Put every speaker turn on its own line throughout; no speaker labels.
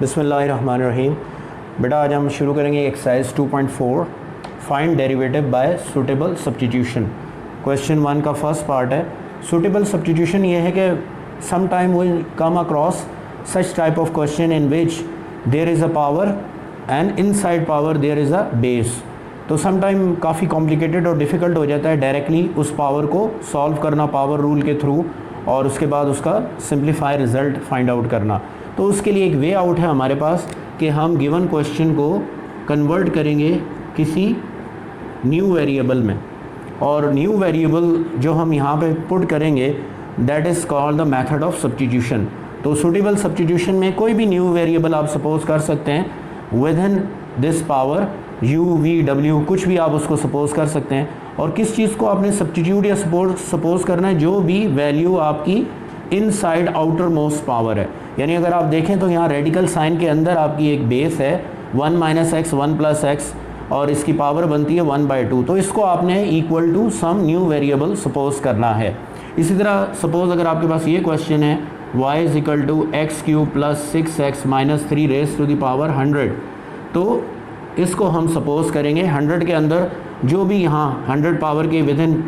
बिस्मिल्लाहिर्रहमानिर्रहीम। बेटा आज हम शुरू करेंगे exercise 2.4 find derivative by suitable substitution. Question 1 का फर्स्ट पार्ट है। सूटेबल सब्स्टिट्यूशन ये है कि some time will come across such type of question in which there is a power and inside power there is a base. तो some time काफ़ी complicated और difficult हो जाता है डायरेक्टली उस पावर को सॉल्व करना पावर रूल के थ्रू, और उसके बाद उसका सिंप्लीफाई रिज़ल्ट फाइंड आउट करना। तो उसके लिए एक वे आउट है हमारे पास कि हम गिवन क्वेश्चन को कन्वर्ट करेंगे किसी न्यू वेरिएबल में, और न्यू वेरिएबल जो हम यहाँ पे पुट करेंगे that is called the method of substitution. तो सूटेबल सब्स्टिट्यूशन में कोई भी न्यू वेरिएबल आप सपोज कर सकते हैं with in this power u v w, कुछ भी आप उसको सपोज कर सकते हैं। और किस चीज़ को आपने सब्स्टिट्यूट या सपोज करना है, जो भी वैल्यू आपकी इनसाइड आउटर मोस्ट पावर है। यानी अगर आप देखें तो यहाँ रेडिकल साइन के अंदर आपकी एक बेस है 1 माइनस एक्स 1 प्लस एक्स, और इसकी पावर बनती है 1/2। तो इसको आपने equal to some new variable suppose करना है। इसी तरह सपोज अगर आपके पास ये क्वेश्चन है y is equal to x cube plus 6x minus 3 raise to the power 100, तो इसको हम सपोज करेंगे 100 के अंदर जो भी यहाँ 100 पावर के विद इन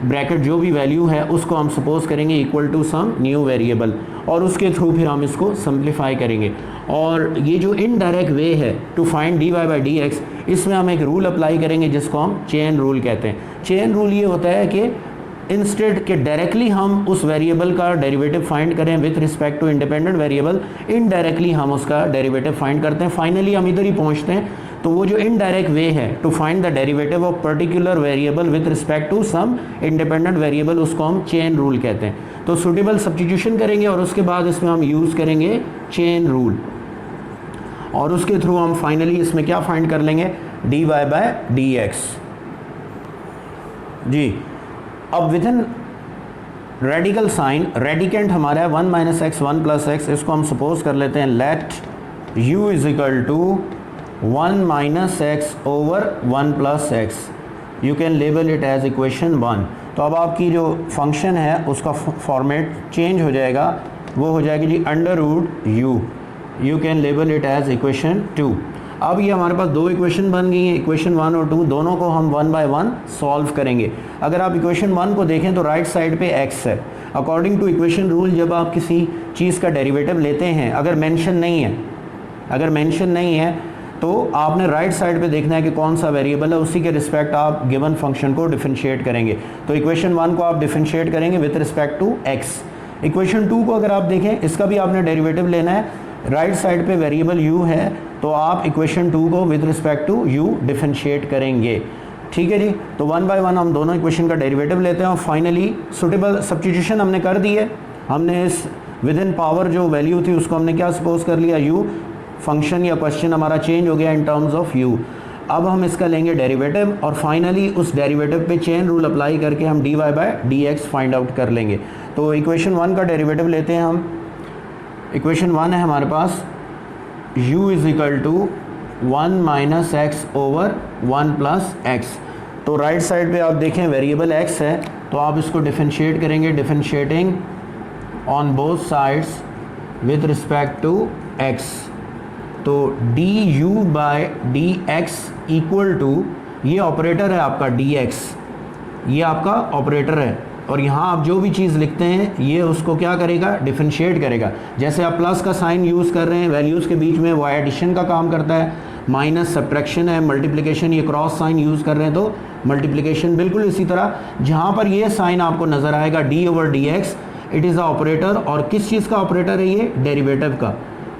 ब्रैकेट जो भी वैल्यू है उसको हम सपोज करेंगे equal to some new variable, और उसके थ्रू फिर हम इसको सिंप्लीफाई करेंगे। और ये जो इनडायरेक्ट वे है टू फाइंड dy/dx, इसमें हम एक रूल अप्लाई करेंगे जिसको हम चेन रूल कहते हैं। चेन रूल ये होता है कि इंस्टेड के डायरेक्टली हम उस वेरिएबल का डेरिवेटिव फाइंड करें with respect to independent variable, indirectly हम उसका डेरिवेटिव फाइंड करते हैं। फाइनली हम इधर ही पहुंचते हैं। तो वो जो इनडायरेक्ट वे है to find the derivative of particular variable with respect to some independent variable, उसको हम चेन रूल कहते हैं। तो सूटेबल सब्स्टिट्यूशन करेंगे और उसके बाद इसमें हम यूज़ करेंगे चेन रूल, और उसके थ्रू हम फाइनली इसमें क्या फाइंड कर लेंगे dy/dx। जी, अब within radical sign radicand हमारा है 1 माइनस एक्स 1 प्लस एक्स, इसको हम सपोज कर लेते हैं let u is equal to 1 minus x over 1 plus x. You can label it as equation 1। तो अब आपकी जो फंक्शन है उसका फॉर्मेट चेंज हो जाएगा, वो हो जाएगी जी under root u। You can label it as equation 2। अब ये हमारे पास दो इक्वेशन बन गई हैं, इक्वेशन 1 और 2, दोनों को हम 1 बाय 1 सॉल्व करेंगे। अगर आप इक्वेशन 1 को देखें तो राइट साइड पे x है। अकॉर्डिंग टू इक्वेशन रूल जब आप किसी चीज़ का डेरिवेटिव लेते हैं, अगर मेंशन नहीं है तो आपने राइट साइड पे देखना है कि कौन सा वेरिएबल है, उसी के रिस्पेक्ट आप गिवन फंक्शन को डिफरेंशिएट करेंगे। तो इक्वेशन 1 को आप डिफरेंशिएट करेंगे with respect to x। Equation 2 को अगर आप देखें, इसका भी आपने डेरिवेटिव लेना है, राइट साइड पे वेरिएबल u है, तो आप इक्वेशन 2 को with respect to u differentiate करेंगे। ठीक है जी। तो 1 बाय 1 हम दोनों इक्वेशन का डेरिवेटिव लेते हैं, और फाइनली सूटेबल सब्स्टिट्यूशन हमने कर दी है। हमने इस विद इन पावर जो वैल्यू थी उसको हमने क्या सपोज कर लिया u। फंक्शन या क्वेश्चन हमारा चेंज हो गया इन टर्म्स ऑफ u। अब हम इसका लेंगे डेरिवेटिव, और फाइनली उस डेरिवेटिव पे चेन रूल अप्लाई करके हम dy/dx फाइंड आउट कर लेंगे। तो इक्वेशन 1 का डेरिवेटिव लेते हैं हम। इक्वेशन 1 है हमारे पास u is equal to 1 minus x over 1 plus x. तो राइट साइड पे आप देखें वेरिएबल x है, तो आप इसको डिफरेंशिएट करेंगे, differentiating on both sides with respect to x। तो du/dx इक्वल टू, ये ऑपरेटर है आपका dx, ये आपका ऑपरेटर है, और यहाँ आप जो भी चीज़ लिखते हैं ये उसको क्या करेगा, डिफरेंशिएट करेगा। जैसे आप प्लस का साइन यूज़ कर रहे हैं वैल्यूज़ के बीच में, वो एडिशन का काम करता है, माइनस सब्ट्रैक्शन है, मल्टीप्लिकेशन, ये क्रॉस साइन यूज़ कर रहे हैं तो मल्टीप्लिकेशन। बिल्कुल इसी तरह जहाँ पर ये साइन आपको नज़र आएगा d/dx, it is a operator. और किस चीज़ का ऑपरेटर है ये, डेरिवेटिव का।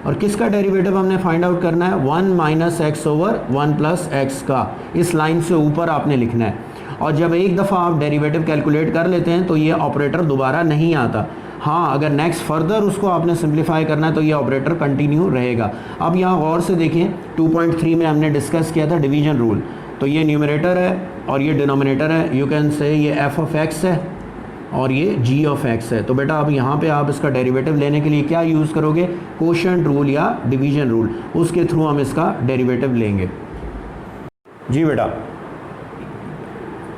और किसका डेरिवेटिव हमने फाइंड आउट करना है, 1 minus x over 1 plus x का। इस लाइन से ऊपर आपने लिखना है, और जब एक दफ़ा आप डेरिवेटिव कैलकुलेट कर लेते हैं तो ये ऑपरेटर दोबारा नहीं आता। हाँ, अगर नेक्स्ट फर्दर उसको आपने सिंप्लीफाई करना है तो ये ऑपरेटर कंटिन्यू रहेगा। अब यहाँ गौर से देखें, 2.3 में हमने डिस्कस किया था डिवीजन रूल। तो ये न्यूमरेटर है और ये डिनोमिनेटर है। यू कैन से ये f ऑफ x है और ये g ऑफ x है। तो बेटा अब यहाँ पे आप इसका डेरिवेटिव लेने के लिए क्या यूज़ करोगे, कोशेंट रूल या डिवीजन रूल, उसके थ्रू हम इसका डेरिवेटिव लेंगे। जी बेटा,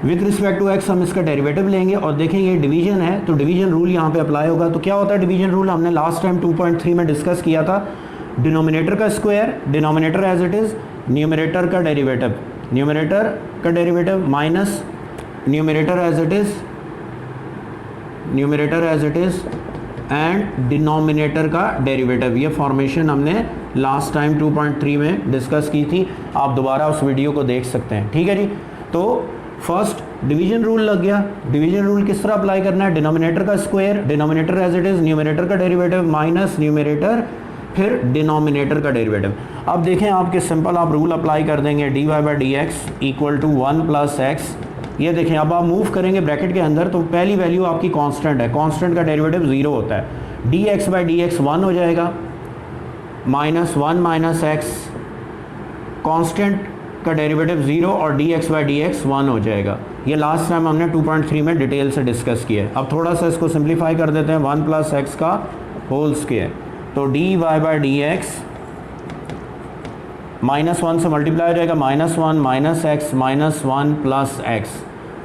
विथ रिस्पेक्ट टू x हम इसका डेरिवेटिव लेंगे, और देखेंगे ये डिवीजन है तो डिवीजन रूल यहाँ पे अप्लाई होगा। तो क्या होता है डिवीजन रूल, हमने लास्ट टाइम 2.3 में डिस्कस किया था डिनोमिनेटर का square, denominator as it is, numerator का डेरिवेटिव, न्यूमरेटर का derivative minus numerator as it is, numerator as it is and denominator का डेरिवेटिव। ये फॉर्मेशन हमने लास्ट टाइम 2.3 में डिस्कस की थी, आप दोबारा उस वीडियो को देख सकते हैं। ठीक है जी। तो फर्स्ट डिवीजन रूल लग गया। डिवीजन रूल किस तरह अप्लाई करना है, डिनोमिनेटर का square, denominator as it is, numerator का डेरिवेटिव माइनस न्यूमरेटर फिर डिनोमिनेटर का डेरिवेटिव। अब देखें आपके सिंपल आप रूल अप्लाई कर देंगे, d y by d x equal to 1 plus x. ये देखें अब आप मूव करेंगे ब्रैकेट के अंदर तो पहली वैल्यू आपकी कांस्टेंट है, कांस्टेंट का डेरिवेटिव 0 होता है, D x by d x 1 हो जाएगा, माइनस 1 माइनस एक्स, कांस्टेंट का डेरिवेटिव 0 और D x by d x 1 हो जाएगा। ये लास्ट टाइम हमने 2.3 में डिटेल से डिस्कस किया है। अब थोड़ा सा इसको सिंप्लीफाई कर देते हैं, 1 प्लस एक्स का होल स्क्वायर, तो d y by d x minus 1 से मल्टीप्लाई हो जाएगा, minus 1 minus x minus 1 plus x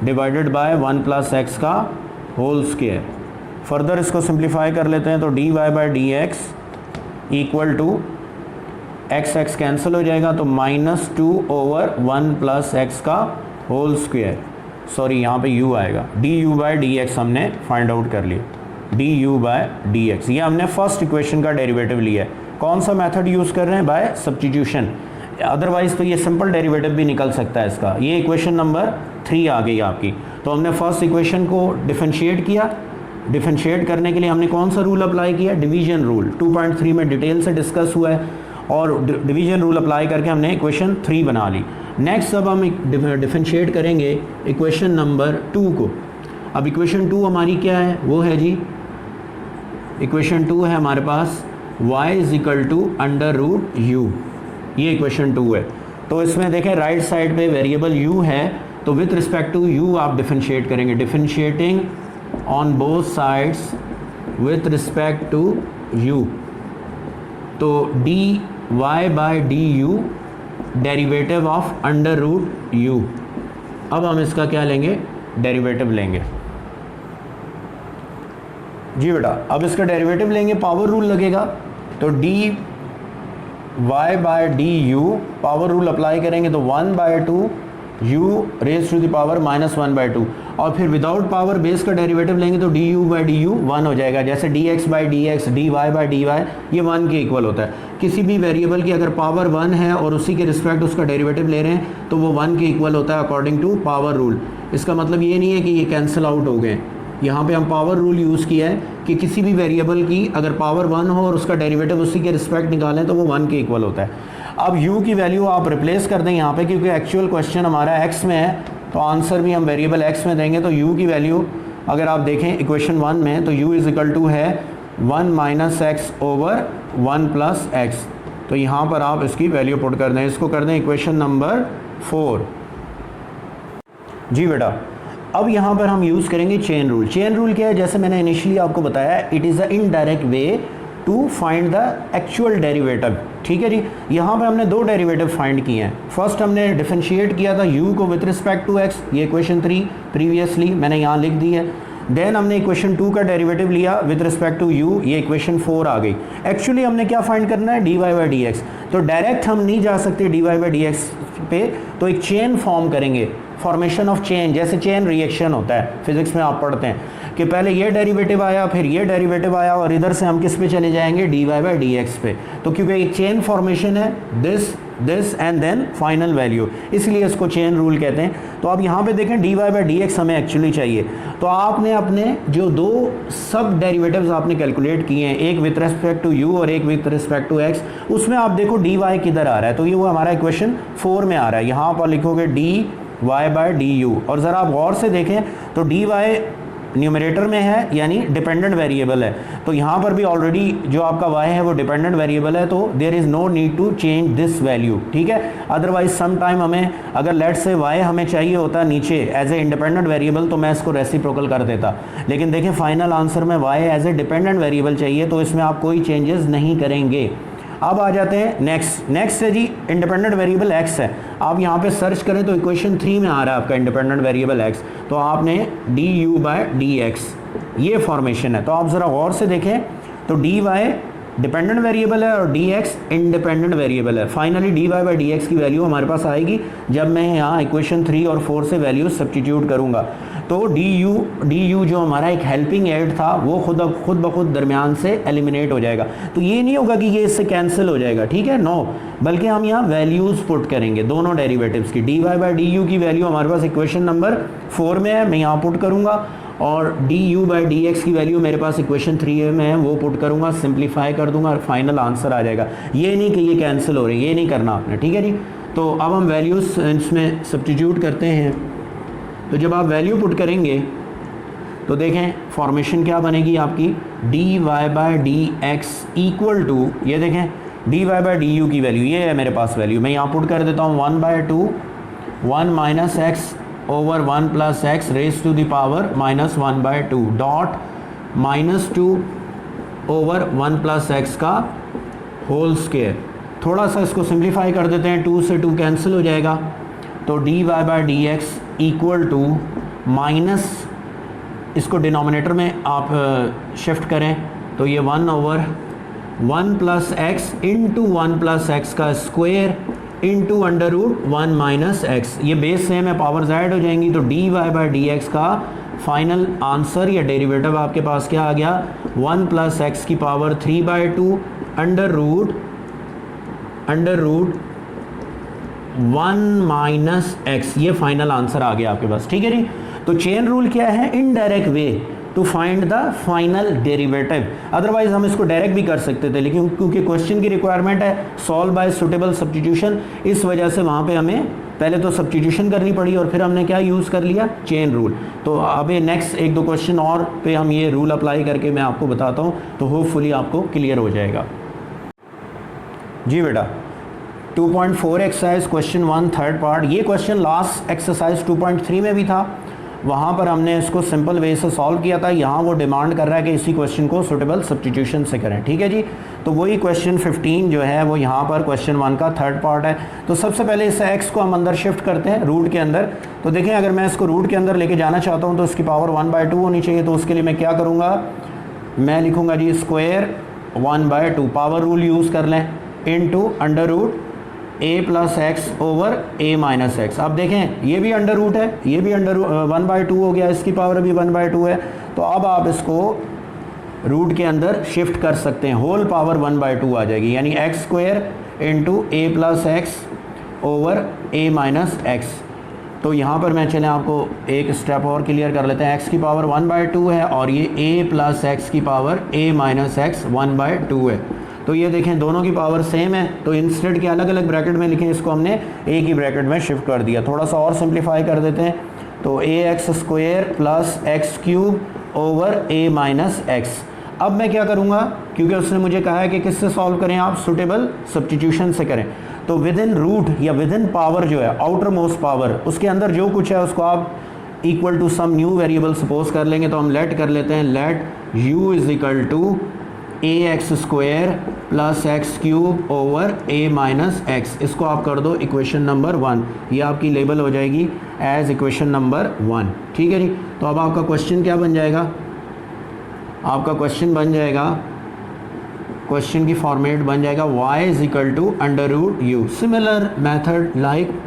divided by 1 plus x का होल स्क्वायर। फर्दर इसको सिंप्लीफाई कर लेते हैं तो d y by d x equal to x x cancel हो जाएगा तो -2 ओवर 1 प्लस एक्स का होल स्क्वायर, सॉरी यहाँ पे u आएगा, D u by d x हमने फाइंड आउट कर लिया, D u by d x. ये हमने फर्स्ट इक्वेशन का डेरिवेटिव लिया है। कौन सा मेथड यूज़ कर रहे हैं, बाय सब्स्टिट्यूशन, अदरवाइज तो ये सिंपल डेरिवेटिव भी निकल सकता है इसका। ये इक्वेशन नंबर 3 आ गई आपकी। तो हमने फर्स्ट इक्वेशन को डिफरेंशिएट किया, डिफरेंशिएट करने के लिए हमने कौन सा रूल अप्लाई किया, डिवीजन रूल, 2.3 में डिटेल से डिस्कस हुआ है और डिवीजन रूल अप्लाई करके हमने इक्वेशन 3 बना ली। नेक्स्ट अब हम डिफरेंशिएट करेंगे इक्वेशन नंबर 2 को। अब इक्वेशन 2 हमारी क्या है, वो है जी, इक्वेशन 2 है हमारे पास y is equal to under root u, ये इक्वेशन 2 है। तो इसमें देखें राइट साइड पे वेरिएबल u है, तो विथ रिस्पेक्ट टू u आप डिफरेंशिएट करेंगे, differentiating on both sides with respect to u, तो d y by d u derivative of under root u। अब हम इसका क्या लेंगे, डेरिवेटिव लेंगे जी बेटा। अब इसका डेरिवेटिव लेंगे, पावर रूल लगेगा, तो d y by d u, power rule apply करेंगे तो 1/2 u raise to the power -1/2, और फिर विदाउट पावर बेस का डेरिवेटिव लेंगे तो d u by d u 1 हो जाएगा। जैसे d x by d x, d y by d y, ये 1 के इक्वल होता है। किसी भी वेरिएबल की अगर पावर 1 है और उसी के रिस्पेक्ट उसका डेरिवेटिव ले रहे हैं तो वो 1 के इक्वल होता है अकॉर्डिंग टू पावर रूल। इसका मतलब ये नहीं है कि ये कैंसिल आउट हो गए, यहाँ पे हम पावर रूल यूज़ किया है कि किसी भी वेरिएबल की अगर पावर 1 हो और उसका डेरिवेटिव उसी के रिस्पेक्ट निकालें तो वो 1 के इक्वल होता है। अब u की वैल्यू आप रिप्लेस कर दें यहाँ पे, क्योंकि एक्चुअल क्वेश्चन हमारा x में है तो आंसर भी हम वेरिएबल x में देंगे। तो u की वैल्यू अगर आप देखें इक्वेशन 1 में तो u इज इक्वल टू है 1 minus x over 1 plus x, तो यहाँ पर आप इसकी वैल्यू पुट कर दें, इसको कर दें इक्वेशन नंबर 4 जी बेटा। अब यहाँ पर हम यूज़ करेंगे चेन रूल। चेन रूल क्या है, जैसे मैंने इनिशियली आपको बताया, it is a indirect way to find the actual derivative. ठीक है जी। यहाँ पे हमने 2 डेरिवेटिव फाइंड किए हैं। फर्स्ट हमने डिफरेंशिएट किया था u को विथ रिस्पेक्ट टू x, ये इक्वेशन 3 प्रीवियसली मैंने यहाँ लिख दी है। देन हमने इक्वेशन 2 का डेरिवेटिव लिया विथ रिस्पेक्ट टू u, ये इक्वेशन 4 आ गई। एक्चुअली हमने क्या फाइंड करना है, d y by d x. तो डायरेक्ट हम नहीं जा सकते d y by d x पे, तो एक चेन फॉर्म करेंगे, फॉर्मेशन ऑफ चेन, जैसे चेन रिएक्शन होता है फिजिक्स में आप पढ़ते हैं कि पहले ये डेरिवेटिव आया फिर ये डेरिवेटिव आया और इधर से हम किस पे चले जाएंगे, d y by d x पे। तो क्योंकि एक चेन फॉर्मेशन है, this this and then final value, इसलिए इसको चेन रूल कहते हैं। तो अब यहाँ पे देखें d y by d x हमें एक्चुअली चाहिए, तो आपने अपने जो 2 सब डेरिवेटिव्स आपने कैलकुलेट किए हैं, एक विथ रिस्पेक्ट टू u और एक विथ रिस्पेक्ट टू x, उसमें आप देखो डी वाई किधर आ रहा है, तो ये वो हमारा इक्वेशन 4 में आ रहा है। यहाँ पर लिखोगे d y by d u, और ज़रा आप गौर से देखें तो डी वाई न्यूमरेटर में है यानी डिपेंडेंट वेरिएबल है, तो यहाँ पर भी ऑलरेडी जो आपका y है वो डिपेंडेंट वेरिएबल है, तो there is no need to change this value. ठीक है, अदरवाइज सम टाइम हमें अगर लेट से y हमें चाहिए होता नीचे एज ए इंडिपेंडेंट वेरिएबल तो मैं इसको रेसिप्रोकल कर देता, लेकिन देखिए फाइनल आंसर में y as a dependent variable चाहिए, तो इसमें आप कोई चेंजेस नहीं करेंगे। अब आ जाते हैं नेक्स्ट है जी इंडिपेंडेंट वेरिएबल x है। आप यहाँ पे सर्च करें तो इक्वेशन 3 में आ रहा है आपका इंडिपेंडेंट वेरिएबल x, तो आपने d u by d x, ये फॉर्मेशन है। तो आप ज़रा गौर से देखें तो डी वाई डिपेंडेंट वेरिएबल है और dx इंडिपेंडेंट वेरिएबल है। Finally dy by d x की वैल्यू हमारे पास आएगी जब मैं यहाँ इक्वेशन 3 और 4 से वैल्यू सब्स्टिट्यूट करूँगा। तो du जो हमारा एक हेल्पिंग एड था वो खुद ब खुद दरमियान से एलिमिनेट हो जाएगा। तो ये नहीं होगा कि ये इससे कैंसिल हो जाएगा, ठीक है, नो, बल्कि हम यहाँ वैल्यूज़ पुट करेंगे दोनों डेरिवेटिव्स की। dy बाई du की वैल्यू हमारे पास इक्वेशन नंबर 4 में है, मैं यहाँ पुट करूँगा, और du बाई dx की वैल्यू मेरे पास इक्वेशन 3 में है, वो पुट करूँगा, सिंप्लीफाई कर दूंगा और फाइनल आंसर आ जाएगा। ये नहीं कि ये कैंसिल हो रही है, ये नहीं करना आपने, ठीक है जी। तो अब हम वैल्यूज़ इसमें सब्स्टिट्यूट करते हैं। तो जब आप वैल्यू पुट करेंगे तो देखें फॉर्मेशन क्या बनेगी आपकी, dy by dx equal to, ये देखें dy बाई du की वैल्यू ये है मेरे पास वैल्यू, मैं यहाँ पुट कर देता हूँ 1/2 1 minus x over 1 plus x raise to the power -1/2 dot -2 over 1 plus x का होल स्क्वायर। थोड़ा सा इसको सिंप्लीफाई कर देते हैं, 2 से 2 कैंसिल हो जाएगा, तो dy by dx equal to minus, इसको डिनोमिनेटर में आप शिफ्ट करें तो ये 1 over 1 plus x into 1 plus x का स्क्वायर इंटू √1 माइनस एक्स, ये बेस सेम है, पावर्स ऐड हो जाएंगी। तो dy बाई dx का फाइनल आंसर या डेरिवेटिव आपके पास क्या आ गया, 1 प्लस एक्स की power 3/2 under root 1 minus x, ये फाइनल आंसर आ गया आपके पास, ठीक है जी। तो चेन रूल क्या है, indirect way to find the final derivative. Otherwise हम इसको डायरेक्ट भी कर सकते थे, लेकिन क्योंकि क्वेश्चन की रिक्वायरमेंट है सॉल्व बाय सुटेबल सब्स्टिट्यूशन, इस वजह से वहाँ पे हमें पहले तो सब्स्टिट्यूशन करनी पड़ी और फिर हमने क्या यूज़ कर लिया, चेन रूल। तो अब ये नेक्स्ट 1-2 क्वेश्चन और पे हम ये रूल अप्लाई करके मैं आपको बताता हूँ, तो होपफुली आपको क्लियर हो जाएगा। जी बेटा 2.4 एक्सरसाइज क्वेश्चन 1 थर्ड पार्ट, ये क्वेश्चन लास्ट एक्सरसाइज 2.3 में भी था, वहाँ पर हमने इसको सिंपल वे से सॉल्व किया था। यहाँ वो डिमांड कर रहा है कि इसी क्वेश्चन को सुटेबल सब्स्टिट्यूशन से करें, ठीक है जी। तो वही क्वेश्चन 15 जो है वो यहाँ पर क्वेश्चन 1 का थर्ड पार्ट है। तो सबसे पहले इस x को हम अंदर शिफ्ट करते हैं रूट के अंदर। तो देखें अगर मैं इसको रूट के अंदर लेके जाना चाहता हूँ तो इसकी पावर 1/2 होनी चाहिए। तो उसके लिए मैं क्या करूँगा, मैं लिखूँगा जी स्क्वायर 1/2, पावर रूल यूज़ कर लें, into √a plus x over a minus x. अब देखें ये भी अंडर रूट है, ये भी अंडर 1/2 हो गया, इसकी पावर भी 1/2 है। तो अब आप इसको रूट के अंदर शिफ्ट कर सकते हैं, होल पावर 1/2 आ जाएगी, यानी x square into a plus x over a minus x. तो यहाँ पर मैं चलें आपको एक स्टेप और क्लियर कर लेते हैं, x की पावर 1/2 है और ये a प्लस एक्स की पावर a माइनस एक्स 1/2 है। तो ये देखें दोनों की पावर सेम है, तो इंस्टेड के अलग अलग ब्रैकेट में लिखें, इसको हमने एक ही ब्रैकेट में शिफ्ट कर दिया। थोड़ा सा और सिंप्लीफाई कर देते हैं, तो ax square plus x cube over a minus x. अब मैं क्या करूँगा, क्योंकि उसने मुझे कहा है कि किससे सॉल्व करें आप, सुटेबल सब्स्टिट्यूशन से करें। तो विद इन रूट या विद इन पावर जो है आउटर मोस्ट पावर, उसके अंदर जो कुछ है उसको आप equal to some new variable suppose कर लेंगे। तो हम लेट कर लेते हैं, let u is equal to ax square plus x cube over a minus x. इसको आप कर दो इक्वेशन नंबर 1, ये आपकी लेबल हो जाएगी एज इक्वेशन नंबर 1, ठीक है जी। तो अब आपका क्वेश्चन क्या बन जाएगा, आपका क्वेश्चन बन जाएगा, क्वेश्चन की फॉर्मेट बन जाएगा y is equal to √u, similar method like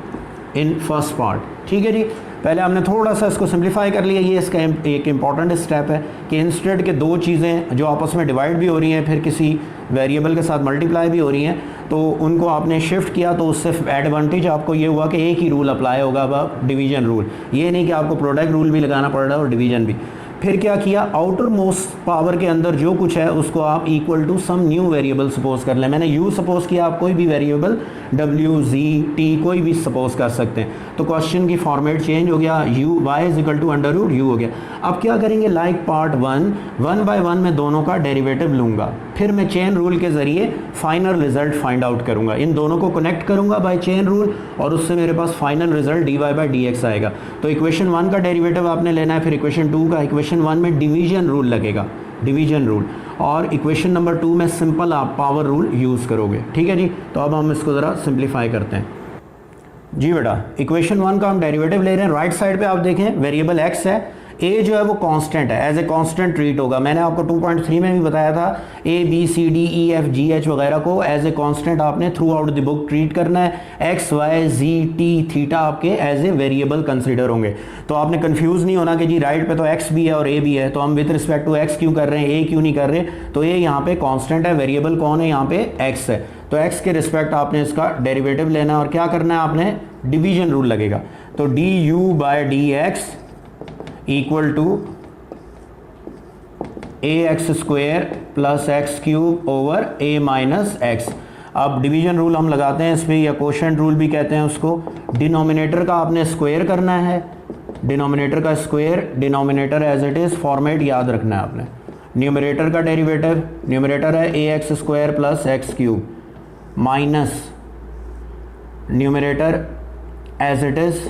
in first part, ठीक है जी। पहले हमने थोड़ा सा इसको सिंप्लीफाई कर लिया, ये इसका एक इम्पॉर्टेंट स्टेप है कि इंस्टेड के दो चीज़ें जो आपस में डिवाइड भी हो रही हैं फिर किसी वेरिएबल के साथ मल्टीप्लाई भी हो रही हैं, तो उनको आपने शिफ्ट किया, तो उससे एडवांटेज आपको ये हुआ कि एक ही रूल अप्लाई होगा, अब डिवीजन रूल, ये नहीं कि आपको प्रोडक्ट रूल भी लगाना पड़ रहा है और डिवीजन भी। फिर क्या किया, आउटर मोस्ट पावर के अंदर जो कुछ है उसको आप equal to some new variable suppose कर लें। मैंने u सपोज किया, आप कोई भी वेरिएबल w, z, t कोई भी सपोज कर सकते हैं। तो क्वेश्चन की फॉर्मेट चेंज हो गया, y is equal to √u हो गया। अब क्या करेंगे, लाइक पार्ट 1 बाय 1 में दोनों का डेरिवेटिव लूँगा, फिर मैं चेन रूल के ज़रिए फाइनल रिजल्ट फाइंड आउट करूँगा, इन दोनों को कनेक्ट करूँगा बाय चेन रूल और उससे मेरे पास final result dy by dx आएगा। तो इक्वेशन 1 का डेरिवेटिव आपने लेना है, फिर इक्वेशन 2 का, इक्वेशन 1 में डिवीजन रूल लगेगा, डिवीजन रूल, और इक्वेशन नंबर 2 में सिंपल आप पावर रूल यूज़ करोगे, ठीक है जी। तो अब हम इसको ज़रा सिंप्लीफाई करते हैं जी बेटा। इक्वेशन 1 का हम डेरिवेटिव ले रहे हैं, राइट साइड पे आप देखें वेरिएबल x है, ए जो है वो कांस्टेंट है, एज ए कांस्टेंट ट्रीट होगा। मैंने आपको 2.3 में भी बताया था a b c d e f g h वगैरह को एज ए कांस्टेंट आपने throughout the book treat करना है। X y z t theta आपके एज ए वेरिएबल कंसिडर होंगे। तो आपने कंफ्यूज नहीं होना कि जी राइट पे तो एक्स भी है और ए भी है, तो हम विद रिस्पेक्ट टू एक्स क्यों कर रहे हैं, ए क्यों नहीं कर रहे। तो ये यहाँ पे कांस्टेंट है, वेरिएबल कौन है यहाँ पे, एक्स है। तो एक्स के रिस्पेक्ट आपने इसका डेरिवेटिव लेना है और क्या करना है आपने, डिवीजन रूल लगेगा। तो d u by d x equal to a x square plus x cube over a minus x. अब डिवीजन रूल हम लगाते हैं इस पर, या कोशेंट रूल भी कहते हैं उसको। डिनोमिनेटर का आपने स्क्वायर करना है, डिनोमिनेटर का square, denominator as it is, format याद रखना है आपने। न्यूमरेटर का डेरिवेटिव, न्यूमरेटर है a x square plus x cube minus numerator as it is,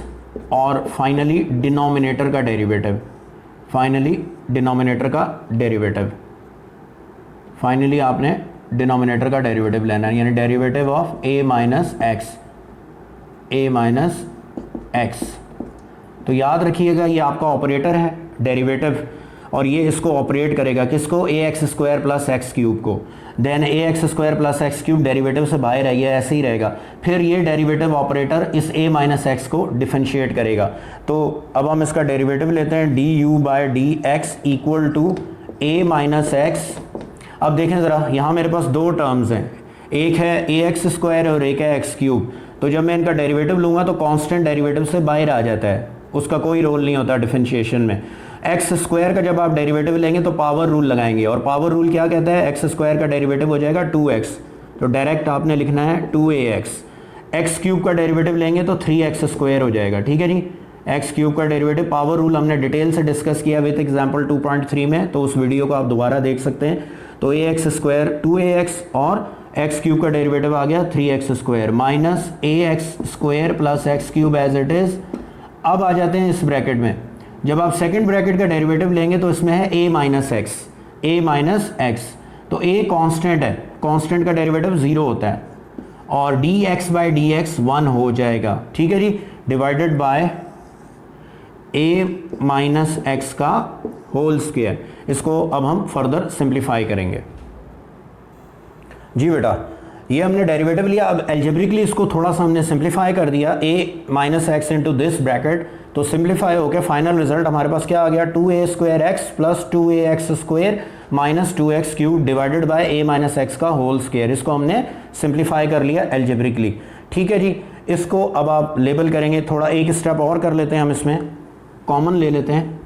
और फाइनली डिनोमिनेटर का डेरिवेटिव, फाइनली डिनोमिनेटर का डेरिवेटिव, फाइनली आपने डिनोमिनेटर का डेरिवेटिव लेना है, यानी derivative of a minus x, a minus x. तो याद रखिएगा ये आपका ऑपरेटर है डेरिवेटिव, और ये इसको ऑपरेट करेगा किसको, a x square plus x cube को। Then a x square plus x cube derivative से बाहर है, ये ऐसे ही रहेगा। फिर ये डेरिवेटिव ऑपरेटर इस ए माइनस एक्स को डिफरेंशिएट करेगा। तो अब हम इसका डेरिवेटिव लेते हैं, d u by d x equal to a minus x. अब देखें ज़रा, यहाँ मेरे पास दो टर्म्स हैं, एक है ए एक्स स्क्वायर और एक है एक्स क्यूब। तो जब मैं इनका डेरिवेटिव लूँगा तो कांस्टेंट डेरिवेटिव से बाहर आ जाता है, उसका कोई रोल नहीं होता डिफरेंशिएशन में। एक्स स्क्वायर का जब आप डेरिवेटिव लेंगे तो पावर रूल लगाएंगे, और पावर रूल क्या कहता है, एक्स स्क्वायर का डेरिवेटिव हो जाएगा 2x, तो डायरेक्ट आपने लिखना है 2ax। एक्स क्यूब का डेरिवेटिव लेंगे तो 3x स्क्वायर हो जाएगा, ठीक है जी। एक्स क्यूब का डेरिवेटिव, पावर रूल हमने डिटेल से डिस्कस किया विद एग्जाम्पल 2.3 में, तो उस वीडियो को आप दोबारा देख सकते हैं। तो ax स्क्वायर 2ax और एक्स क्यूब का डेरिवेटिव आ गया 3x square minus ax square plus x cube as it is. अब आ जाते हैं इस ब्रैकेट में, जब आप सेकंड ब्रैकेट का डेरिवेटिव लेंगे तो इसमें है a minus x, a minus x. तो a कांस्टेंट है, कांस्टेंट का डेरिवेटिव 0 होता है, और dx बाई डी एक्स 1 हो जाएगा, ठीक है जी, divided by a minus x का होल स्क्वायर। इसको अब हम फर्दर सिंप्लीफाई करेंगे जी बेटा। ये हमने डेरिवेटिव लिया, अब एल्जेब्रिकली इसको थोड़ा सा हमने सिंप्लीफाई कर दिया, a minus x into this bracket. तो सिंप्लीफाई होकर फाइनल रिजल्ट हमारे पास क्या आ गया, 2a square x plus 2ax square minus 2x cube divided by a minus x का होल स्क्वायर। इसको हमने सिंप्लीफाई कर लिया एल्जेब्रिकली, ठीक है जी। इसको अब आप लेबल करेंगे, थोड़ा एक स्टेप और कर लेते हैं, हम इसमें कॉमन ले लेते हैं,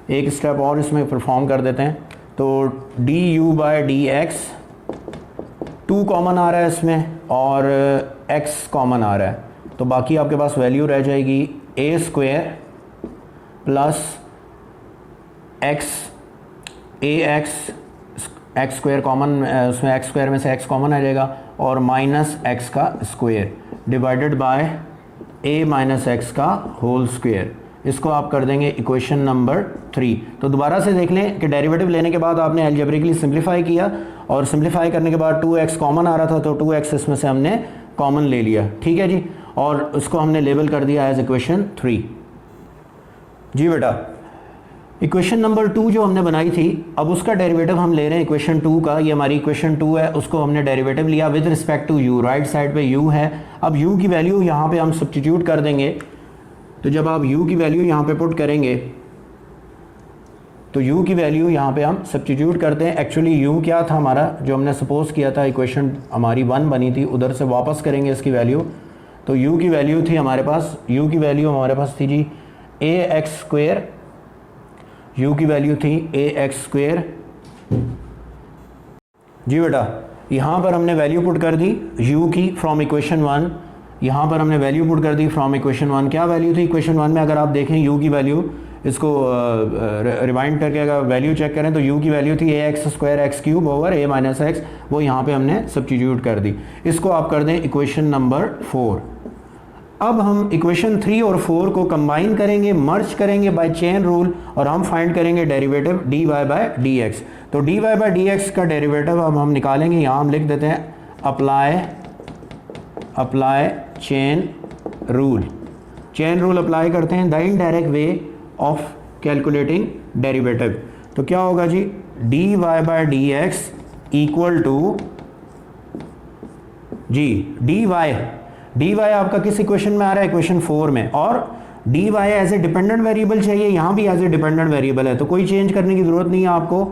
एक स्टेप और इसमें परफॉर्म कर देते हैं। तो d u by d x, 2 common आ रहा है इसमें और x कॉमन आ रहा है, तो बाकी आपके पास वैल्यू रह जाएगी a square plus x, A x square common, उसमें एक्स स्क्वायर में से x कॉमन आ जाएगा, और माइनस एक्स का square divided by a minus x का होल स्क्वायर। इसको आप कर देंगे इक्वेशन नंबर 3। तो दोबारा से देख लें कि डेरिवेटिव लेने के बाद आपने एल्जेब्रिकली सिंप्लीफाई किया, और सिंप्लीफाई करने के बाद 2x कॉमन आ रहा था तो 2x इसमें से हमने कॉमन ले लिया, ठीक है जी, और उसको हमने लेबल कर दिया एज इक्वेशन 3 जी बेटा। इक्वेशन नंबर 2 जो हमने बनाई थी, अब उसका डेरिवेटिव हम ले रहे हैं इक्वेशन 2 का। ये हमारी इक्वेशन 2 है, उसको हमने डेरिवेटिव लिया with respect to u, right side पे u है। अब u की वैल्यू यहाँ पे हम सब्स्टिट्यूट कर देंगे, तो जब आप u की वैल्यू यहाँ पे पुट करेंगे तो u की वैल्यू यहाँ पे हम सब्स्टिट्यूट करते हैं। एक्चुअली u क्या था हमारा, जो हमने सपोज किया था इक्वेशन हमारी 1 बनी थी, उधर से वापस करेंगे इसकी वैल्यू। तो u की वैल्यू थी हमारे पास, u की वैल्यू हमारे पास थी जी ax स्क्वायर, u की वैल्यू थी ax स्क्वायर जी बेटा। यहाँ पर हमने वैल्यू पुट कर दी u की फ्रॉम इक्वेशन 1, यहाँ पर हमने वैल्यू पुट कर दी फ्रॉम इक्वेशन 1। क्या वैल्यू थी इक्वेशन 1 में, अगर आप देखें u की वैल्यू, इसको रिवाइंड करके अगर वैल्यू चेक करें तो u की वैल्यू थी ax square x cube over a minus x, वो यहाँ पे हमने सब्स्टिट्यूट कर दी। इसको आप कर दें इक्वेशन नंबर 4। अब हम इक्वेशन 3 और 4 को कंबाइन करेंगे, मर्ज करेंगे बाय चेन रूल, और हम फाइंड करेंगे डेरिवेटिव dy बाय dx। तो dy बाय dx का डेरिवेटिव अब हम निकालेंगे, यहाँ हम लिख देते हैं apply chain rule. Chain rule apply करते हैं, the indirect way of calculating derivative. तो क्या होगा जी, dy by d x equal to जी dy आपका किस इक्वेशन में आ रहा है, इक्वेशन 4 में, और dy as a dependent variable चाहिए, यहाँ भी एज ए डिपेंडेंट वेरिएबल है, तो कोई चेंज करने की जरूरत नहीं है आपको,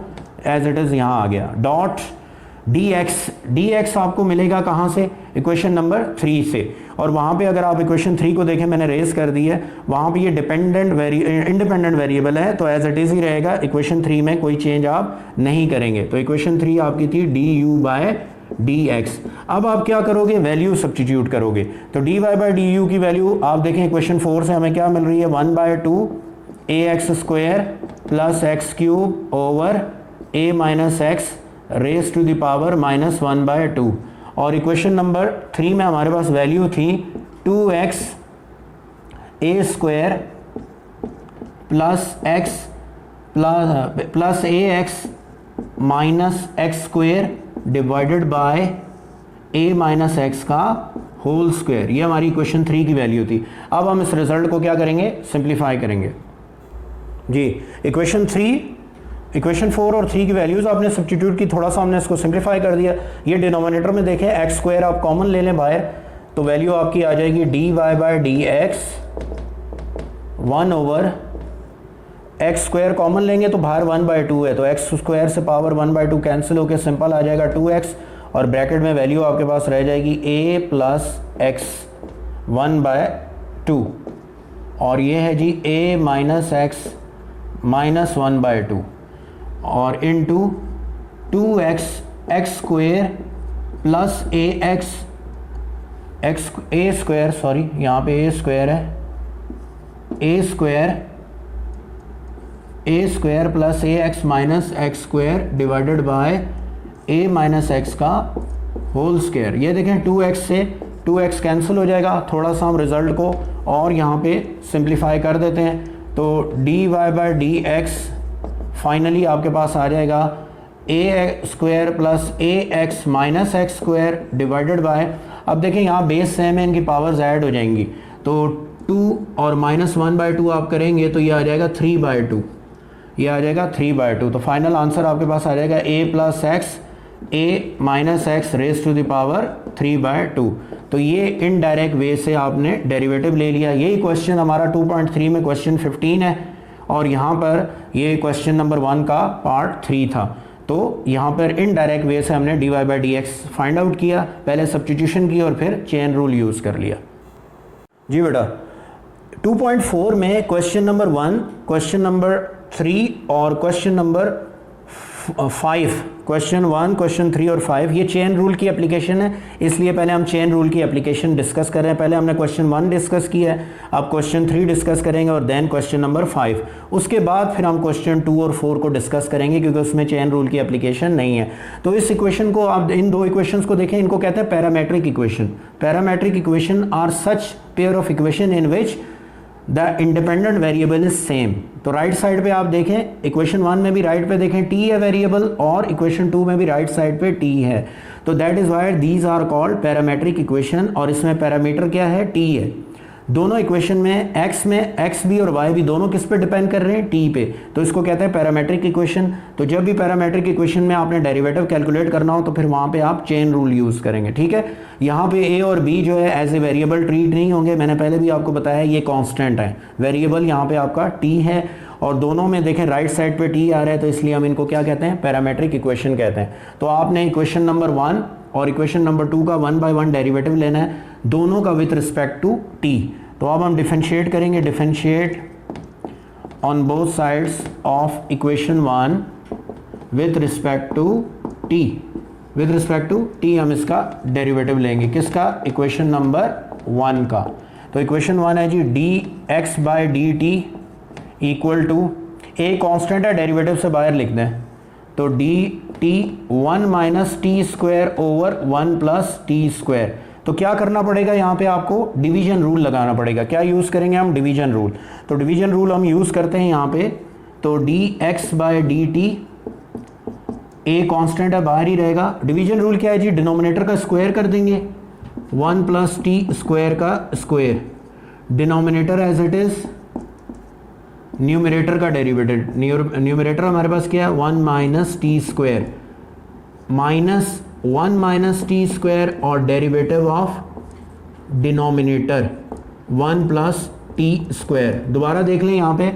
एज इट इज यहाँ आ गया। डॉट dx आपको मिलेगा कहाँ से, इक्वेशन नंबर 3 से, और वहाँ पे अगर आप इक्वेशन 3 को देखें, मैंने रेस कर दी है, वहाँ पे ये इंडिपेंडेंट वेरिएबल है, तो एज इट इज ही रहेगा, इक्वेशन 3 में कोई चेंज आप नहीं करेंगे। तो इक्वेशन 3 आपकी थी du बाय dx। अब आप क्या करोगे, वैल्यू सब्स्टिट्यूट करोगे, तो dy बाय du की वैल्यू आप देखें इक्वेशन 4 से हमें क्या मिल रही है, 1/2 ax square plus x cube over a minus x raise to the power -1/2, और इक्वेशन नंबर 3 में हमारे पास वैल्यू थी 2x a square plus x plus ax minus x square divided by a minus x का whole square, ये हमारी equation 3 की value थी। अब हम इस रिजल्ट को क्या करेंगे, सिंप्लीफाई करेंगे जी। इक्वेशन 4 और 3 की वैल्यूज आपने सब्स्टिट्यूट की, थोड़ा सा हमने इसको सिंप्लीफाई कर दिया। ये डिनोमिनेटर में देखें एक्स स्क्वायर आप कॉमन ले लें बाहर, तो वैल्यू आपकी आ जाएगी dy by d x 1 over x square common लेंगे तो बाहर 1/2 है, तो एक्स स्क्वायर से पावर 1/2 कैंसिल होकर सिंपल आ जाएगा 2x, और ब्रैकेट में वैल्यू आपके पास रह जाएगी a प्लस एक्स 1/2, और ये है जी a माइनस एक्स माइनस 1/2 और into 2x x square plus a square, sorry यहाँ पे a स्क्वायर है, a square plus ax minus x square divided by a minus x का होल स्क्वायर। ये देखें 2x से 2x कैंसिल हो जाएगा, थोड़ा सा हम रिजल्ट को और यहाँ पे सिंप्लीफाई कर देते हैं, तो dy by d x finally आपके पास आ जाएगा a square plus ax minus x square divided by, अब देखें यहाँ बेस सेम है, इनकी पावर्स ऐड हो जाएंगी, तो 2 और -1/2 आप करेंगे तो ये आ जाएगा 3/2, ये आ जाएगा 3/2। तो फाइनल आंसर आपके पास आ जाएगा a plus x a minus x raise to the power 3/2। तो ये इनडायरेक्ट वे से आपने डेरिवेटिव ले लिया। यही क्वेश्चन हमारा 2.3 में क्वेश्चन 15 है, और यहाँ पर ये क्वेश्चन नंबर 1 का पार्ट 3 था। तो यहाँ पर इनडायरेक्ट वे से हमने dy by d x find out किया, पहले सब्स्टिट्यूशन की और फिर चेन रूल यूज़ कर लिया जी बेटा। 2.4 में क्वेश्चन नंबर 1, क्वेश्चन नंबर 3 और क्वेश्चन नंबर 5, क्वेश्चन 1, क्वेश्चन 3 और 5 ये चेन रूल की एप्लीकेशन है, इसलिए पहले हम चेन रूल की एप्लीकेशन डिस्कस कर रहे हैं। पहले हमने क्वेश्चन 1 डिस्कस किया है, अब क्वेश्चन 3 डिस्कस करेंगे और देन क्वेश्चन नंबर 5। उसके बाद फिर हम क्वेश्चन 2 और 4 को डिस्कस करेंगे, क्योंकि उसमें चेन रूल की एप्लीकेशन नहीं है। तो इस इक्वेशन को आप, इन दो इक्वेशंस को देखें, इनको कहते हैं parametric equation. Parametric equation are such pair of equation in which the independent variable is same. तो राइट साइड पे आप देखें, इक्वेशन 1 में भी राइट पे देखें t है वेरिएबल, और इक्वेशन 2 में भी राइट साइड पे t है। तो that is why these are called parametric equation, और इसमें पैरामीटर क्या है, t है। दोनों इक्वेशन में x भी और y भी दोनों किस पे डिपेंड कर रहे हैं, t पे, तो इसको कहते हैं पैरामेट्रिक इक्वेशन। तो जब भी पैरामेट्रिक इक्वेशन में आपने डेरिवेटिव कैलकुलेट करना हो तो फिर वहाँ पे आप चेन रूल यूज़ करेंगे, ठीक है। यहाँ पे a और b जो है एज ए वेरिएबल ट्रीट नहीं होंगे, मैंने पहले भी आपको बताया ये कांस्टेंट है। वेरिएबल यहाँ पे आपका t है, और दोनों में देखें राइट साइड पे t आ रहा है, तो इसलिए हम इनको क्या कहते हैं, पैरामेट्रिक इक्वेशन कहते हैं। तो आपने इक्वेशन नंबर 1 और इक्वेशन नंबर 2 का 1 बाय 1 डेरिवेटिव लेना है, दोनों का विथ रिस्पेक्ट टू t। तो अब हम डिफरेंशिएट करेंगे, differentiate on both sides of equation 1 with respect to t। With respect to t हम इसका डेरिवेटिव लेंगे, किसका, इक्वेशन नंबर 1 का। तो इक्वेशन 1 है जी dx by d t equal to, a constant है, डेरिवेटिव से बाहर लिख दें, तो dt 1 minus t square over 1 plus t square. तो क्या करना पड़ेगा, यहाँ पे आपको डिवीजन रूल लगाना पड़ेगा। क्या यूज़ करेंगे हम, डिवीजन रूल। तो डिवीजन रूल हम यूज़ करते हैं यहाँ पे, तो dx by d T, a constant है, बाहर ही रहेगा। डिवीजन रूल क्या है जी, डिनोमिनेटर का स्क्वायर कर देंगे, 1 प्लस टी स्क्वायर का square, denominator as it is numerator का डेरिवेटिव, न्यूमरेटर हमारे पास क्या है 1 minus t square minus 1 minus t square और derivative of denominator 1 plus t square. दोबारा देख लें यहाँ पे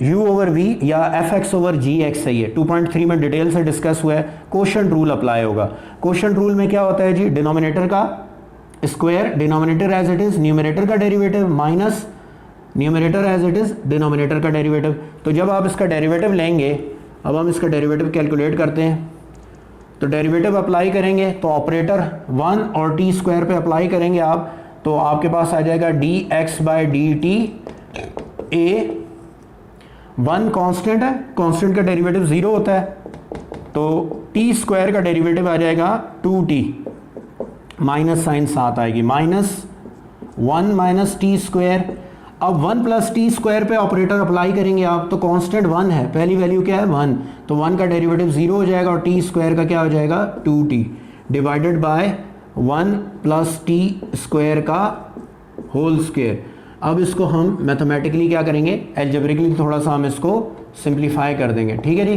u ओवर v या f x over g x सही है। 2.3 में डिटेल से डिस्कस हुआ है, क्वोशंट रूल अप्लाई होगा। क्वोशंट रूल में क्या होता है जी, डिनोमिनेटर का square denominator as it is, numerator का derivative minus numerator as it is denominator का डेरिवेटिव। तो जब आप इसका डेरिवेटिव लेंगे, अब हम इसका डेरिवेटिव कैलकुलेट करते हैं, तो डेरिवेटिव अप्लाई करेंगे तो ऑपरेटर 1 और टी स्क्वायर पे अप्लाई करेंगे आप, तो आपके पास आ जाएगा D x by d T. A 1 constant है, कांस्टेंट का डेरिवेटिव 0 होता है, तो टी स्क्वायर का डेरिवेटिव आ जाएगा 2t, माइनस साइन साथ आएगी, माइनस 1 माइनस टी स्क्वायर। अब 1 प्लस टी स्क्वायर पे ऑपरेटर अप्लाई करेंगे आप, तो कांस्टेंट 1 है, पहली वैल्यू क्या है 1, तो 1 का डेरिवेटिव 0 हो जाएगा और टी स्क्वायर का क्या हो जाएगा 2t divided by 1 plus t square का होल स्क्वायर। अब इसको हम मैथमेटिकली क्या करेंगे, एल्जेब्रिकली थोड़ा सा हम इसको सिंप्लीफाई कर देंगे, ठीक है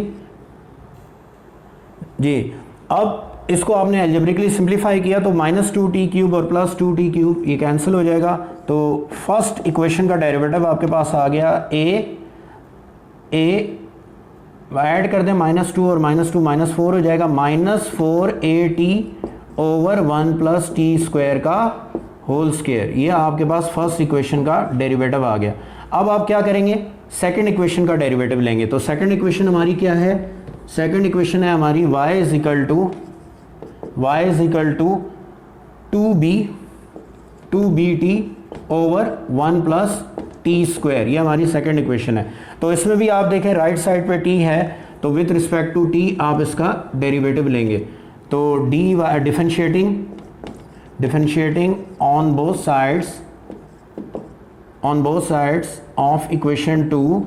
जी। अब इसको आपने एल्जेब्रिकली सिंप्लीफाई किया तो माइनस 2t क्यूब और प्लस 2t क्यूब ये कैंसिल हो जाएगा, तो फर्स्ट इक्वेशन का डेरिवेटिव आपके पास आ गया ए ऐड कर दें -2 और -2 -4 हो जाएगा, -4at over 1 plus t square का होल स्क्वायर। ये आपके पास फर्स्ट इक्वेशन का डेरिवेटिव आ गया। अब आप क्या करेंगे, सेकंड इक्वेशन का डेरिवेटिव लेंगे। तो सेकंड इक्वेशन हमारी क्या है, सेकंड इक्वेशन है हमारी y is equal to 2bt over 1 plus t square, ये हमारी सेकंड इक्वेशन है। तो इसमें भी आप देखें राइट साइड पे t है, तो विथ रिस्पेक्ट टू t आप इसका डेरिवेटिव लेंगे, तो d differentiating on both sides of equation 2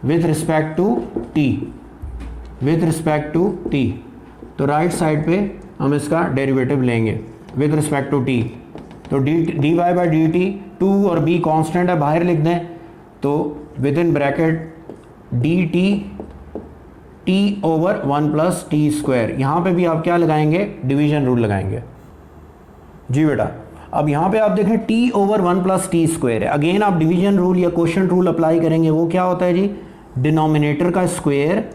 with respect to t, तो राइट साइड पे हम इसका डेरिवेटिव लेंगे विथ रिस्पेक्ट टू t, तो dy बाई डी टी, 2 और b कांस्टेंट है बाहर लिख दें, तो within bracket d t over 1 plus t square. यहाँ पे भी आप क्या लगाएंगे, डिवीजन रूल लगाएंगे जी बेटा। अब यहाँ पे आप देखें t over 1 plus t square है, अगेन आप डिवीजन रूल या क्वोशंट रूल अप्लाई करेंगे। वो क्या होता है जी, डिनोमिनेटर का square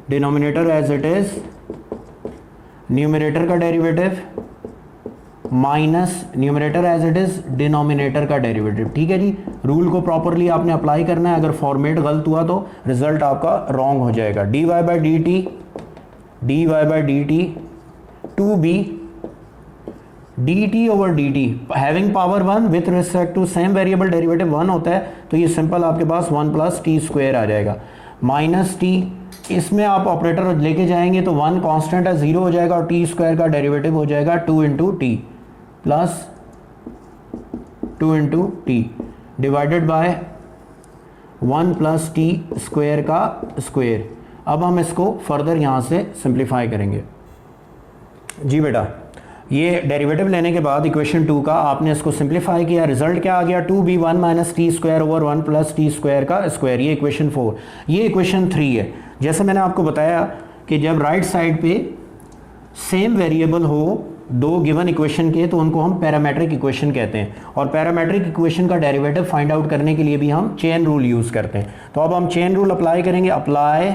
denominator as it is, numerator का derivative minus numerator as it is denominator का डेरिवेटिव, ठीक है जी। रूल को प्रॉपरली आपने अप्लाई करना है, अगर फॉर्मेट गलत हुआ तो रिजल्ट आपका रॉन्ग हो जाएगा। dy by d t 2b dt over dt having power 1 with respect to same variable derivative 1 होता है, तो ये सिंपल आपके पास 1 प्लस टी स्क्वायर आ जाएगा, माइनस टी, इसमें आप ऑपरेटर लेके जाएंगे तो 1 कांस्टेंट है 0 हो जाएगा और टी स्क्वायर का डेरिवेटिव हो जाएगा 2 into T plus 2 into T divided by 1 plus t square का स्क्वायर। अब हम इसको फर्दर यहाँ से सिंप्लीफाई करेंगे जी बेटा। ये डेरिवेटिव लेने के बाद इक्वेशन 2 का आपने इसको सिंप्लीफाई किया, रिजल्ट क्या आ गया 2b1 minus t square over 1 plus t square का स्क्वायर, ये इक्वेशन 4। ये इक्वेशन 3 है। जैसे मैंने आपको बताया कि जब राइट साइड पे सेम वेरिएबल हो दो गिवन इक्वेशन के, तो उनको हम पैरामेट्रिक इक्वेशन कहते हैं, और पैरामेट्रिक इक्वेशन का डेरिवेटिव फाइंड आउट करने के लिए भी हम चेन रूल यूज़ करते हैं। तो अब हम चेन रूल अप्लाई करेंगे, अप्लाई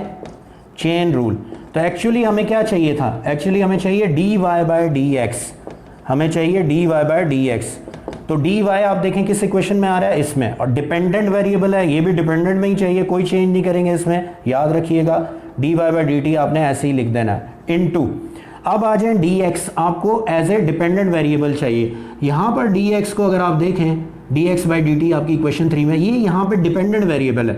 चेन रूल। तो एक्चुअली हमें क्या चाहिए था, एक्चुअली हमें चाहिए dy बाई डी एक्स, हमें चाहिए dy बाई डी एक्स। तो dy आप देखें किस इक्वेशन में आ रहा है, इसमें, और डिपेंडेंट वेरिएबल है, ये भी डिपेंडेंट में ही चाहिए, कोई चेंज नहीं करेंगे इसमें, याद रखिएगा। dy बाई डी टी आपने ऐसे ही लिख देना है इनटू। अब आ जाए dx, आपको एज ए डिपेंडेंट वेरिएबल चाहिए। यहाँ पर dx को अगर आप देखें, dx बाई डी टी आपकी इक्वेशन 3 में, ये यहाँ पे डिपेंडेंट वेरिएबल है,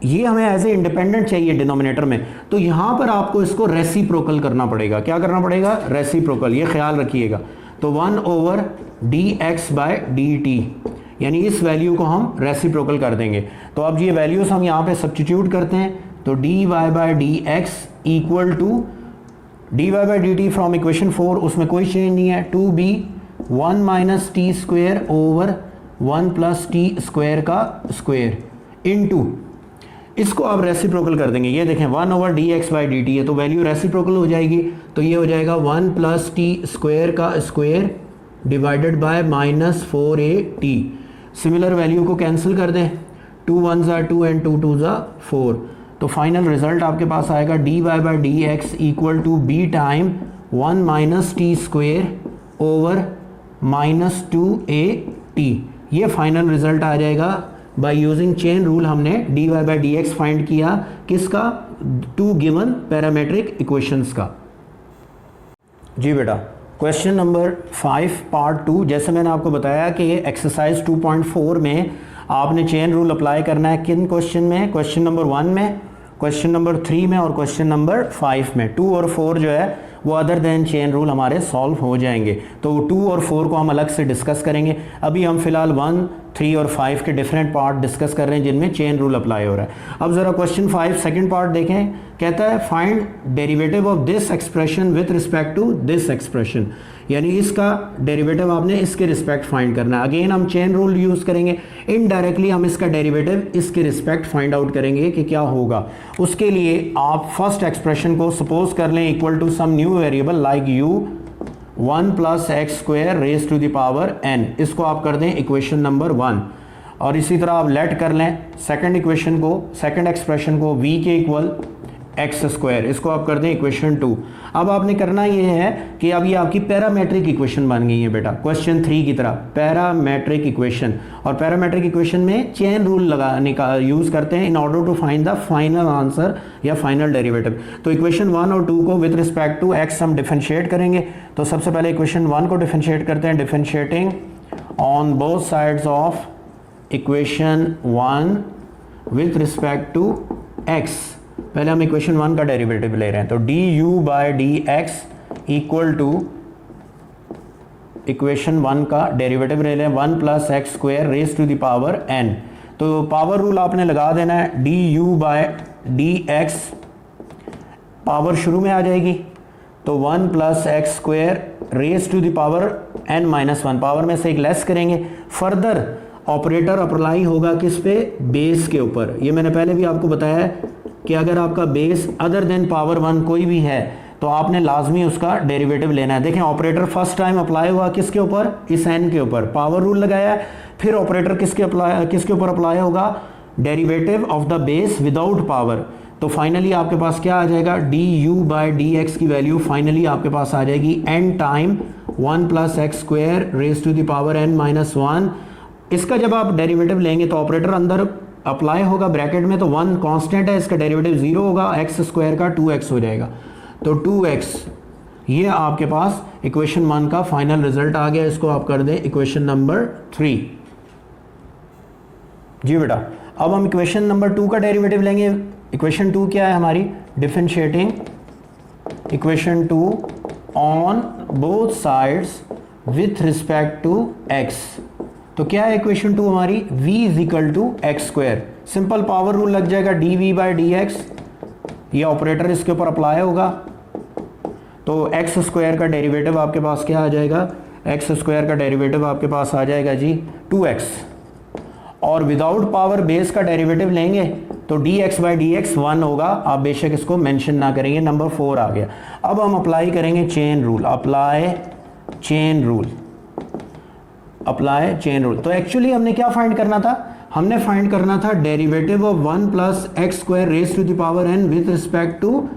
ये हमें एज ए इंडिपेंडेंट चाहिए डिनोमिनेटर में, तो यहाँ पर आपको इसको रेसिप्रोकल करना पड़ेगा। क्या करना पड़ेगा, रेसिप्रोकल, ये ख्याल रखिएगा। तो 1 over dx by d T, यानी इस वैल्यू को हम रेसिप्रोकल कर देंगे। तो अब ये वैल्यूज हम यहाँ पे सब्स्टिट्यूट करते हैं, तो dy by d x equal to dy by d t from equation 4, उसमें कोई चेंज नहीं है, 2b 1 minus t square over 1 plus t square का स्क्वायर इनटू, इसको आप रेसिप्रोकल कर देंगे, ये देखें 1 over d x by d t है, तो वैल्यू रेसिप्रोकल हो जाएगी, तो ये हो जाएगा 1 प्लस टी स्क्वायर का square divided bye -4at। Similar value को कैंसिल कर दें, 2 1 ज़ा 2 एंड 2 2 ज़ा 4, तो फाइनल रिजल्ट आपके पास आएगा d y by d x equal to b time 1 minus t square over -2at। ये फाइनल रिजल्ट आ जाएगा बाय यूजिंग चेन रूल। हमने d y by d x find किया, किसका, 2 गिवन पैरामेट्रिक इक्वेशंस का। जी बेटा, क्वेश्चन नंबर 5 पार्ट 2, जैसे मैंने आपको बताया कि एक्सरसाइज 2.4 में आपने चेन रूल अप्लाई करना है किन क्वेश्चन में, क्वेश्चन नंबर 1 में, क्वेश्चन नंबर 3 में और क्वेश्चन नंबर 5 में। 2 और 4 जो है वो अदर देन चेन रूल हमारे सॉल्व हो जाएंगे, तो 2 और 4 को हम अलग से डिस्कस करेंगे। अभी हम फिलहाल 1, 3 और 5 के डिफरेंट पार्ट डिस्कस कर रहे हैं जिनमें चेन रूल अप्लाई हो रहा है। अब ज़रा क्वेश्चन 5 सेकंड पार्ट देखें, कहता है find derivative of this expression with respect to this expression, यानी इसका डेरिवेटिव आपने इसके रिस्पेक्ट फाइंड करना है। अगेन हम चेन रूल यूज़ करेंगे, इनडायरेक्टली हम इसका डेरिवेटिव इसके रिस्पेक्ट फाइंड आउट करेंगे कि क्या होगा। उसके लिए आप फर्स्ट एक्सप्रेशन को सपोज कर लें equal to some new variable like u 1 plus x square raise to the power n, इसको आप कर दें इक्वेशन नंबर 1, और इसी तरह आप लेट कर लें सेकंड इक्वेशन को, सेकंड एक्सप्रेशन को v के इक्वल एक्स स्क्वायर, इसको आप कर दें इक्वेशन 2। अब आपने करना ये है कि अब ये आपकी पैरामेट्रिक इक्वेशन बन गई है बेटा, क्वेश्चन 3 की तरह पैरामेट्रिक इक्वेशन, और पैरामेट्रिक इक्वेशन में चेन रूल लगाने का यूज़ करते हैं in order to find the final answer या फाइनल डेरिवेटिव। तो इक्वेशन 1 और 2 को विद रिस्पेक्ट टू एक्स हम डिफरेंशिएट करेंगे। तो सबसे पहले इक्वेशन 1 को डिफरेंशिएट करते हैं, differentiating on both sides of equation 1 with respect to x. पहले हम इक्वेशन 1 का डेरिवेटिव ले रहे हैं, तो d u by d x equal to equation 1 का डेरिवेटिव ले लें 1 plus x square raise to the power n। तो पावर रूल आपने लगा देना है, d u by d x, power शुरू में आ जाएगी, तो 1 plus x square raise to the power n minus 1, power में से एक लेस करेंगे। फर्दर ऑपरेटर अप्लाई होगा किस पे, बेस के ऊपर। ये मैंने पहले भी आपको बताया है कि अगर आपका बेस अदर देन पावर 1 कोई भी है तो आपने लाजमी उसका डेरिवेटिव लेना है। देखें ऑपरेटर फर्स्ट टाइम अप्लाई हुआ किसके ऊपर, इस n के ऊपर, पावर रूल लगाया है, फिर ऑपरेटर किसके ऊपर अप्लाई होगा, derivative of the base without power. तो फाइनली आपके पास क्या आ जाएगा, d u by d x की वैल्यू फाइनली आपके पास आ जाएगी n time 1 plus x square raise to the power n minus 1। इसका जब आप डेरिवेटिव लेंगे तो ऑपरेटर अंदर अप्लाई होगा ब्रैकेट में, तो 1 कांस्टेंट है, इसका डेरिवेटिव 0 होगा, एक्स स्क्वायर का 2x हो जाएगा, तो 2x। ये आपके पास इक्वेशन 1 का फाइनल रिजल्ट आ गया, इसको आप कर दें इक्वेशन नंबर 3। जी बेटा, अब हम इक्वेशन नंबर 2 का डेरिवेटिव लेंगे। इक्वेशन 2 क्या है हमारी, differentiating equation 2 on both sides with respect to x। तो क्या है इक्वेशन 2 हमारी, v is equal to x square, simple power rule लग जाएगा, d v by d x, ये ऑपरेटर इसके ऊपर अप्लाई होगा, तो एक्स स्क्वायर का डेरिवेटिव आपके पास क्या आ जाएगा, एक्स स्क्वायर का डेरिवेटिव आपके पास आ जाएगा जी 2x, और विदाउट पावर बेस का डेरिवेटिव लेंगे तो D x by d x 1 होगा, आप बेशक इसको मेंशन ना करेंगे, नंबर 4 आ गया। अब हम अप्लाई करेंगे chain rule, apply chain rule, apply chain rule. तो एक्चुअली हमने क्या फाइंड करना था, हमने फाइंड करना था derivative of 1 plus x square raise to the power n with respect to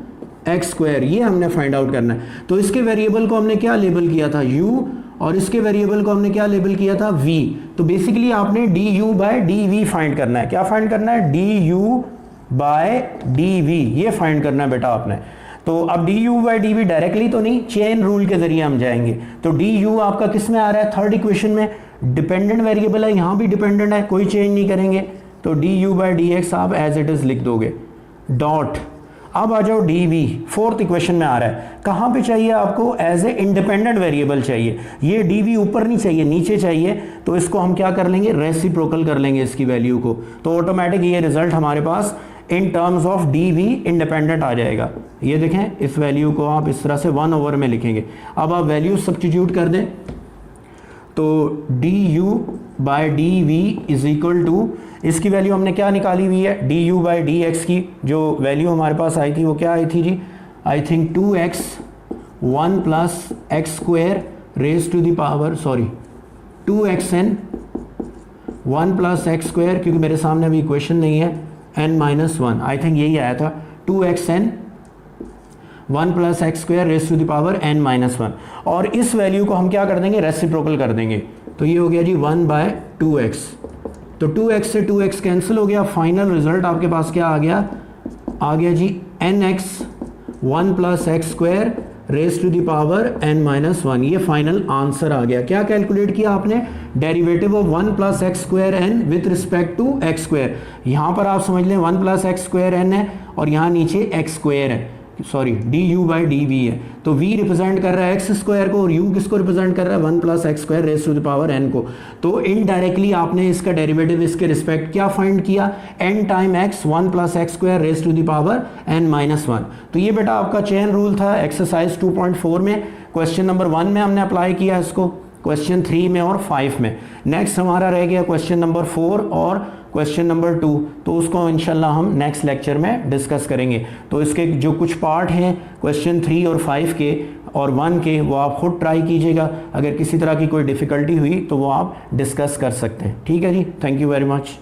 x square, ये हमने फाइंड आउट करना है। तो इसके वेरिएबल को हमने क्या लेबल किया था, u, और इसके वेरिएबल को हमने क्या लेबल किया था, v। तो बेसिकली आपने d u by d v find करना है। क्या फाइंड करना है, d u by d v, ये फाइंड करना है बेटा आपने। तो अब d u by d v directly तो नहीं, चेन रूल के जरिए हम जाएंगे। तो डी यू आपका किस में आ रहा है, थर्ड इक्वेशन में, डिपेंडेंट वेरिएबल है, यहाँ भी डिपेंडेंट है, कोई चेंज नहीं करेंगे, तो d u by d x आप एज इट इज लिख दोगे, डॉट। अब आ जाओ डी वी, फोर्थ इक्वेशन में आ रहा है, कहाँ पे चाहिए आपको, एज ए इंडिपेंडेंट वेरिएबल चाहिए, ये डी वी ऊपर नहीं चाहिए, नीचे चाहिए, तो इसको हम क्या कर लेंगे, रेसिप्रोकल कर लेंगे इसकी वैल्यू को, तो ऑटोमेटिक ये रिजल्ट हमारे पास in terms of d v independent आ जाएगा। ये देखें, इस वैल्यू को आप इस तरह से 1 ओवर में लिखेंगे। अब आप वैल्यू सब्स्टिट्यूट कर दें, तो d u by d v is equal to, इसकी वैल्यू हमने क्या निकाली हुई है, d u by d x की जो वैल्यू हमारे पास आई थी वो क्या आई थी जी, I think 2x 1 plus x square raise to the power 2xn 1 plus x square, क्योंकि मेरे सामने अभी इक्वेशन नहीं है, n-1, आई थिंक यही आया था, 2xn 1 plus x square raise to the power n-1, और इस वैल्यू को हम क्या कर देंगे, रेसिप्रोकल कर देंगे, तो ये हो गया जी 1/2x, तो 2x से 2x कैंसिल हो गया, फाइनल रिजल्ट आपके पास क्या आ गया जी nx 1 plus x square raise to the power n-1, ये फाइनल आंसर आ गया। क्या कैलकुलेट किया आपने, derivative of 1 plus x square n with respect to x square, यहाँ पर आप समझ लें 1 प्लस एक्स स्क्वेयर एन है और यहाँ नीचे एक्स स्क्वेयर है, d u by d v है, तो v रिप्रेजेंट कर रहा है एक्स स्क्वायर को और u किसको रिप्रेजेंट कर रहा है 1 plus x square raise to the power n को, तो इनडायरेक्टली आपने इसका डेरिवेटिव इसके रिस्पेक्ट क्या फाइंड किया, n time x 1 plus x square raise to the power n-1। तो ये बेटा आपका चेन रूल था एक्सरसाइज 2.4 में, क्वेश्चन नंबर 1 में हमने अप्लाई किया इसको, क्वेश्चन 3 में और 5 में। नेक्स्ट हमारा रह गया क्वेश्चन नंबर 4 और क्वेश्चन नंबर 2, तो उसको इंशाल्लाह हम नेक्स्ट लेक्चर में डिस्कस करेंगे। तो इसके जो कुछ पार्ट हैं क्वेश्चन 3 और 5 के और 1 के, वो आप खुद ट्राई कीजिएगा, अगर किसी तरह की कोई डिफ़िकल्टी हुई तो वो आप डिस्कस कर सकते हैं। ठीक है जी, थैंक यू वेरी मच।